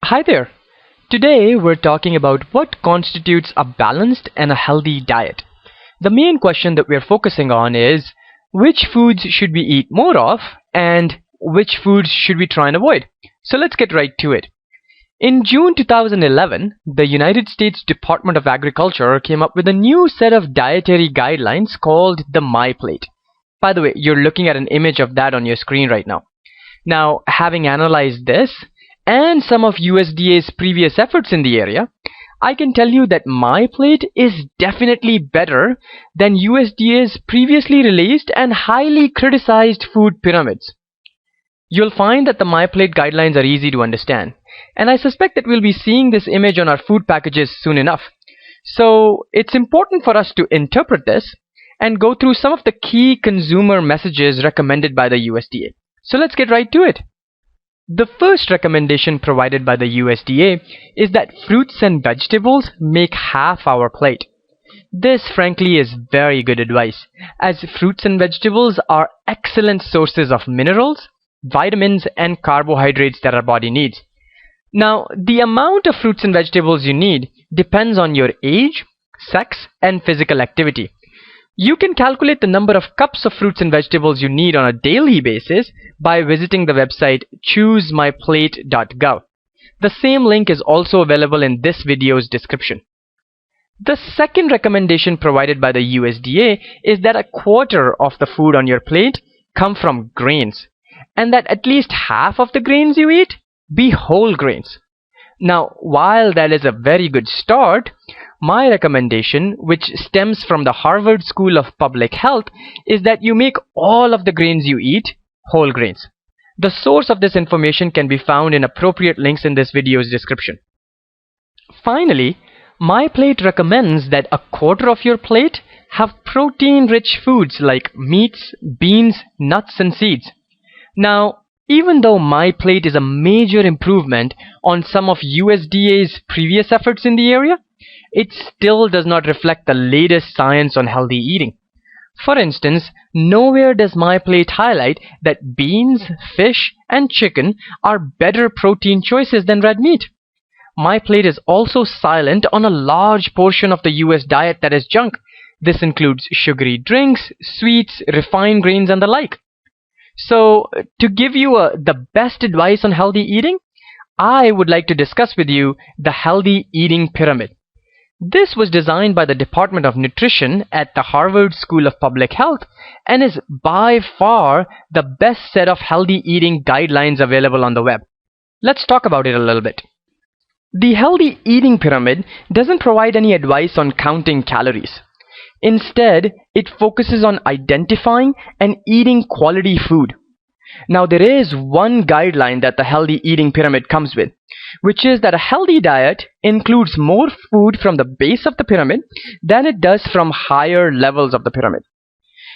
Hi there. Today we're talking about what constitutes a balanced and a healthy diet. The main question that we're focusing on is which foods should we eat more of and which foods should we try and avoid. So let's get right to it. In June 2011, the United States Department of Agriculture came up with a new set of dietary guidelines called the My Plate. By the way, you're looking at an image of that on your screen right now. Now, having analyzed this and some of USDA's previous efforts in the area, I can tell you that My Plate is definitely better than USDA's previously released and highly criticized food pyramids. You'll find that the My Plate guidelines are easy to understand, and I suspect that we'll be seeing this image on our food packages soon enough. So it's important for us to interpret this and go through some of the key consumer messages recommended by the USDA. So let's get right to it. The first recommendation provided by the USDA is that fruits and vegetables make half our plate. This frankly is very good advice, as fruits and vegetables are excellent sources of minerals, vitamins and carbohydrates that our body needs. Now, the amount of fruits and vegetables you need depends on your age, sex and physical activity. You can calculate the number of cups of fruits and vegetables you need on a daily basis by visiting the website choosemyplate.gov. The same link is also available in this video's description. The second recommendation provided by the USDA is that a quarter of the food on your plate come from grains, and that at least half of the grains you eat be whole grains. Now, while that is a very good start, my recommendation, which stems from the Harvard School of Public Health, is that you make all of the grains you eat whole grains. The source of this information can be found in appropriate links in this video's description. Finally, My Plate recommends that a quarter of your plate have protein-rich foods like meats, beans, nuts, and seeds. Now, even though My Plate is a major improvement on some of USDA's previous efforts in the area, it still does not reflect the latest science on healthy eating. For instance, nowhere does My Plate highlight that beans, fish, and chicken are better protein choices than red meat. My Plate is also silent on a large portion of the US diet that is junk. This includes sugary drinks, sweets, refined grains, and the like. So, to give you the best advice on healthy eating, I would like to discuss with you the Healthy Eating Pyramid. This was designed by the Department of Nutrition at the Harvard School of Public Health and is by far the best set of healthy eating guidelines available on the web. Let's talk about it a little bit. The Healthy Eating Pyramid doesn't provide any advice on counting calories. Instead, it focuses on identifying and eating quality food. Now, there is one guideline that the Healthy Eating Pyramid comes with, which is that a healthy diet includes more food from the base of the pyramid than it does from higher levels of the pyramid.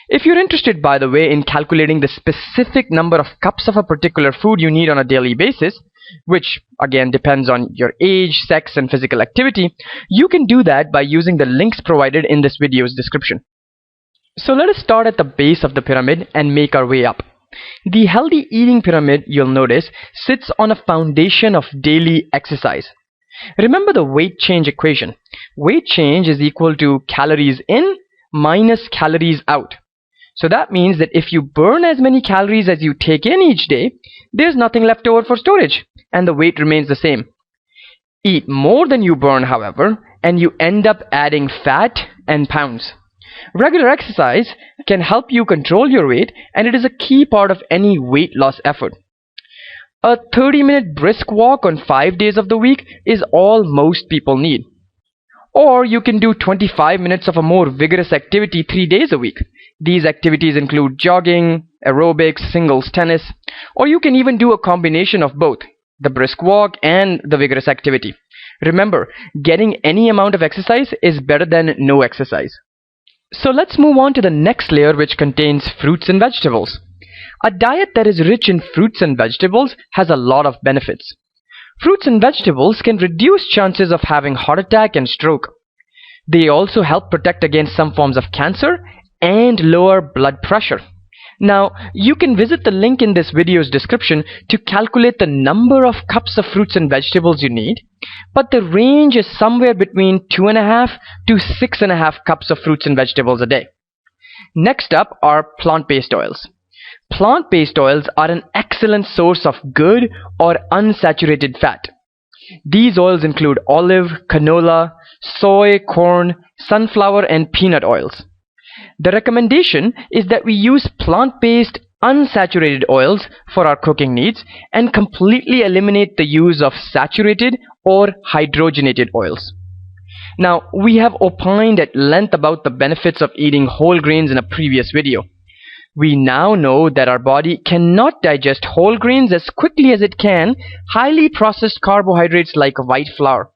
If you're interested, by the way, in calculating the specific number of cups of a particular food you need on a daily basis, which again depends on your age, sex, and physical activity, you can do that by using the links provided in this video's description. So let us start at the base of the pyramid and make our way up. The Healthy Eating Pyramid, you'll notice, sits on a foundation of daily exercise. Remember the weight change equation. Weight change is equal to calories in minus calories out. So that means that if you burn as many calories as you take in each day, there's nothing left over for storage, and the weight remains the same. Eat more than you burn, however, and you end up adding fat and pounds. Regular exercise can help you control your weight, and it is a key part of any weight loss effort. A 30-minute brisk walk on 5 days of the week is all most people need. Or you can do 25 minutes of a more vigorous activity 3 days a week. These activities include jogging, aerobics, singles tennis, or you can even do a combination of both, the brisk walk and the vigorous activity. Remember, getting any amount of exercise is better than no exercise. So let's move on to the next layer, which contains fruits and vegetables. A diet that is rich in fruits and vegetables has a lot of benefits. Fruits and vegetables can reduce chances of having heart attack and stroke. They also help protect against some forms of cancer and lower blood pressure. Now, you can visit the link in this video's description to calculate the number of cups of fruits and vegetables you need, but the range is somewhere between 2.5 to 6.5 cups of fruits and vegetables a day. Next up are plant-based oils. Plant-based oils are an excellent source of good or unsaturated fat. These oils include olive, canola, soy, corn, sunflower, and peanut oils. The recommendation is that we use plant-based unsaturated oils for our cooking needs and completely eliminate the use of saturated or hydrogenated oils. Now, we have opined at length about the benefits of eating whole grains in a previous video. We now know that our body cannot digest whole grains as quickly as it can highly processed carbohydrates like white flour.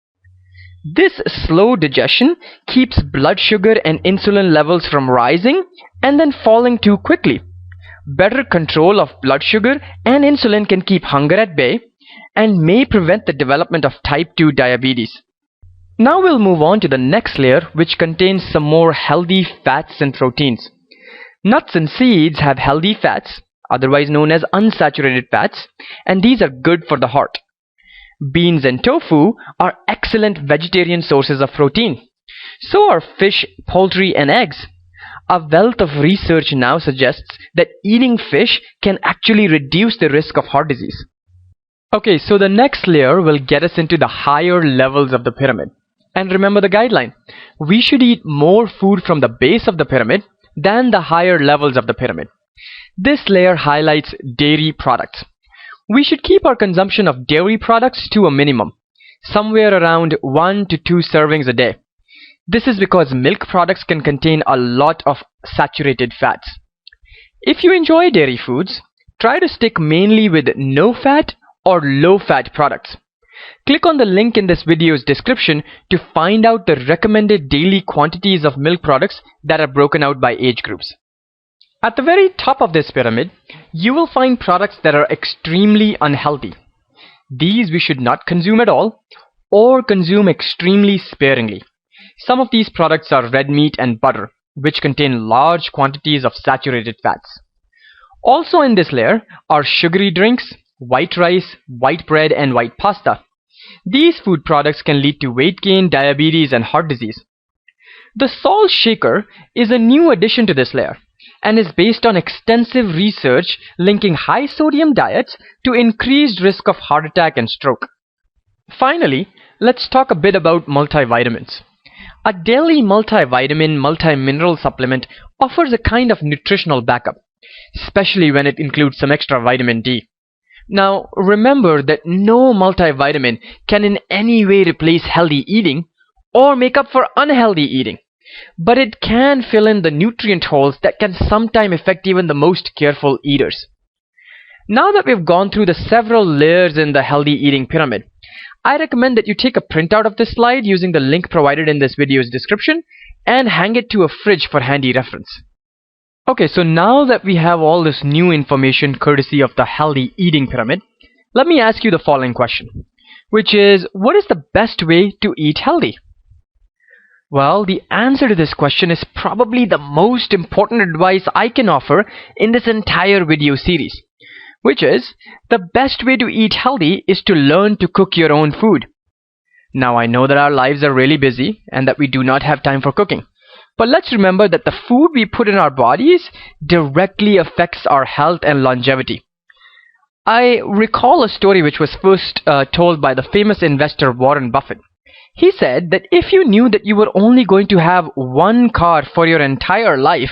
This slow digestion keeps blood sugar and insulin levels from rising and then falling too quickly. Better control of blood sugar and insulin can keep hunger at bay and may prevent the development of type 2 diabetes. Now we'll move on to the next layer, which contains some more healthy fats and proteins. Nuts and seeds have healthy fats, otherwise known as unsaturated fats, and these are good for the heart. Beans and tofu are excellent vegetarian sources of protein. So are fish, poultry, and eggs. A wealth of research now suggests that eating fish can actually reduce the risk of heart disease. Okay, so the next layer will get us into the higher levels of the pyramid. And remember the guideline. We should eat more food from the base of the pyramid than the higher levels of the pyramid. This layer highlights dairy products. We should keep our consumption of dairy products to a minimum, somewhere around 1 to 2 servings a day. This is because milk products can contain a lot of saturated fats. If you enjoy dairy foods, try to stick mainly with no-fat or low-fat products. Click on the link in this video's description to find out the recommended daily quantities of milk products that are broken out by age groups. At the very top of this pyramid, you will find products that are extremely unhealthy. These we should not consume at all or consume extremely sparingly. Some of these products are red meat and butter, which contain large quantities of saturated fats. Also in this layer are sugary drinks, white rice, white bread, and white pasta. These food products can lead to weight gain, diabetes, and heart disease. The salt shaker is a new addition to this layer and is based on extensive research linking high sodium diets to increased risk of heart attack and stroke. Finally, let's talk a bit about multivitamins. A daily multivitamin, multimineral supplement offers a kind of nutritional backup, especially when it includes some extra vitamin D. Now, remember that no multivitamin can in any way replace healthy eating or make up for unhealthy eating, but it can fill in the nutrient holes that can sometimes affect even the most careful eaters. Now that we've gone through the several layers in the healthy eating pyramid, I recommend that you take a printout of this slide using the link provided in this video's description and hang it to a fridge for handy reference. Okay, so now that we have all this new information courtesy of the healthy eating pyramid, let me ask you the following question, which is, what is the best way to eat healthy? Well, the answer to this question is probably the most important advice I can offer in this entire video series, which is, the best way to eat healthy is to learn to cook your own food. Now, I know that our lives are really busy and that we do not have time for cooking. But let's remember that the food we put in our bodies directly affects our health and longevity. I recall a story which was first told by the famous investor Warren Buffett. He said that if you knew that you were only going to have one car for your entire life,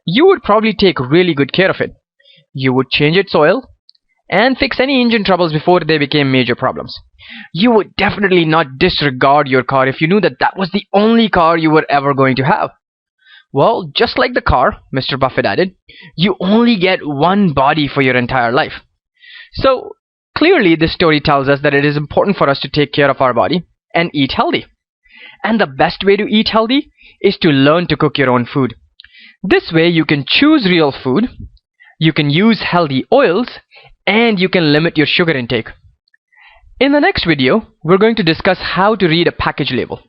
you would probably take really good care of it. You would change its oil and fix any engine troubles before they became major problems. You would definitely not disregard your car if you knew that that was the only car you were ever going to have. Well, just like the car, Mr. Buffett added, you only get one body for your entire life. So, clearly this story tells us that it is important for us to take care of our body and eat healthy. And the best way to eat healthy is to learn to cook your own food. This way you can choose real food, you can use healthy oils, and you can limit your sugar intake. In the next video, we're going to discuss how to read a package label.